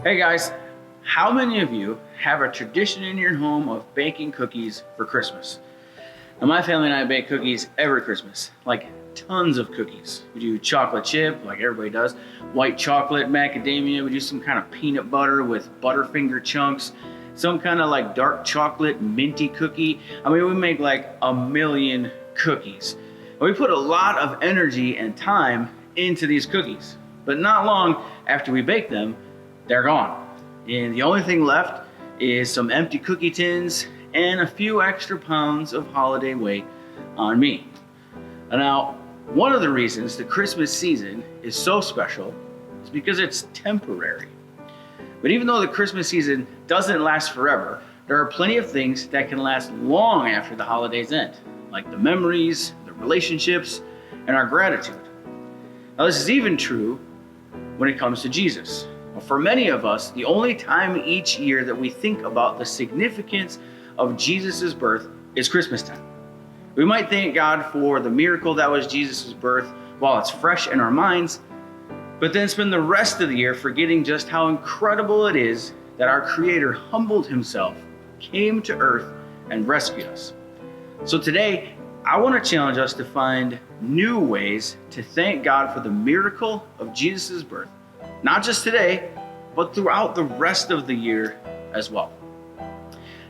Hey guys, how many of you have a tradition in your home of baking cookies for Christmas? Now my family and I bake cookies every Christmas, like tons of cookies. We do chocolate chip, like everybody does, white chocolate, macadamia, we do some kind of peanut butter with Butterfinger chunks, some kind of like dark chocolate minty cookie. I mean, we make like a million cookies. And we put a lot of energy and time into these cookies, but not long after we bake them, they're gone. And the only thing left is some empty cookie tins and a few extra pounds of holiday weight on me. Now, one of the reasons the Christmas season is so special is because it's temporary. But even though the Christmas season doesn't last forever, there are plenty of things that can last long after the holidays end, like the memories, the relationships, and our gratitude. Now, this is even true when it comes to Jesus. For many of us, the only time each year that we think about the significance of Jesus' birth is Christmas time. We might thank God for the miracle that was Jesus' birth while it's fresh in our minds, but then spend the rest of the year forgetting just how incredible it is that our Creator humbled Himself, came to earth, and rescued us. So today, I want to challenge us to find new ways to thank God for the miracle of Jesus' birth. Not just today, but throughout the rest of the year as well.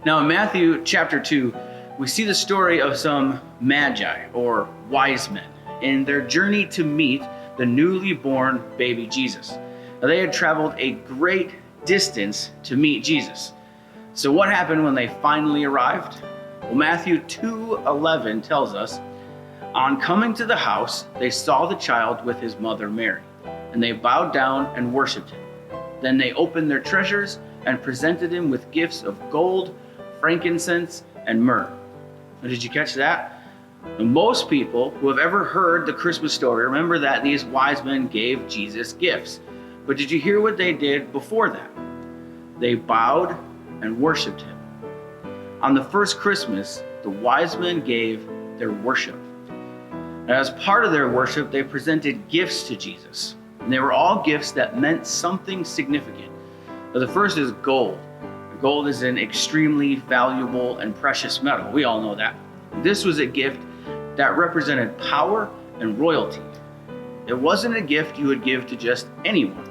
Now in Matthew chapter 2, we see the story of some magi or wise men in their journey to meet the newly born baby Jesus. Now they had traveled a great distance to meet Jesus. So what happened when they finally arrived? Well, Matthew 2:11 tells us, on coming to the house, they saw the child with his mother Mary, and they bowed down and worshiped him. Then they opened their treasures and presented him with gifts of gold, frankincense, and myrrh. Now, did you catch that? Now, most people who have ever heard the Christmas story remember that these wise men gave Jesus gifts. But did you hear what they did before that? They bowed and worshiped him. On the first Christmas, the wise men gave their worship. And as part of their worship, they presented gifts to Jesus. And they were all gifts that meant something significant. Now, the first is gold. Gold is an extremely valuable and precious metal. We all know that. This was a gift that represented power and royalty. It wasn't a gift you would give to just anyone.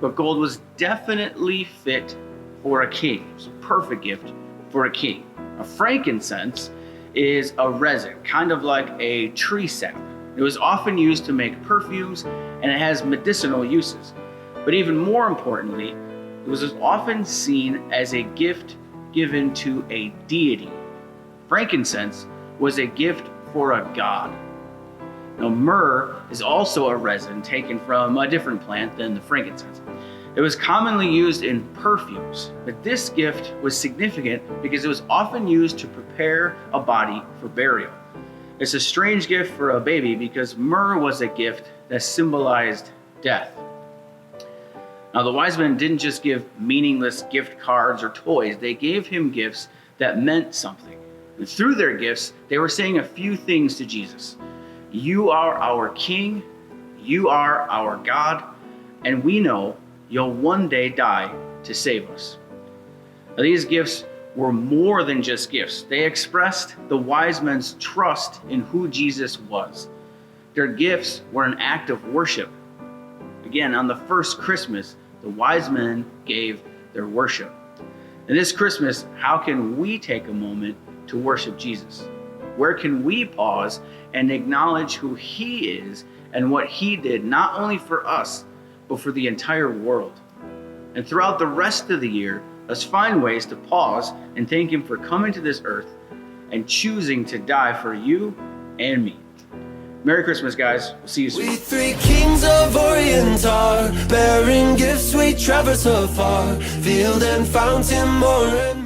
But gold was definitely fit for a king. It was a perfect gift for a king. A frankincense is a resin, kind of like a tree sap. It was often used to make perfumes, and it has medicinal uses. But even more importantly, it was often seen as a gift given to a deity. Frankincense was a gift for a god. Now, myrrh is also a resin taken from a different plant than the frankincense. It was commonly used in perfumes, but this gift was significant because it was often used to prepare a body for burial. It's a strange gift for a baby because myrrh was a gift that symbolized death. Now, the wise men didn't just give meaningless gift cards or toys. They gave him gifts that meant something. And through their gifts, they were saying a few things to Jesus. You are our King, you are our God, and we know you'll one day die to save us. Now, these gifts were more than just gifts. They expressed the wise men's trust in who Jesus was. Their gifts were an act of worship. Again, on the first Christmas, the wise men gave their worship. And this Christmas, how can we take a moment to worship Jesus? Where can we pause and acknowledge who He is and what He did, not only for us, but for the entire world? And throughout the rest of the year, let's find ways to pause and thank Him for coming to this earth and choosing to die for you and me. Merry Christmas, guys. We'll see you soon. We three kings of Orient are bearing gifts we traverse afar, field and fountain, more and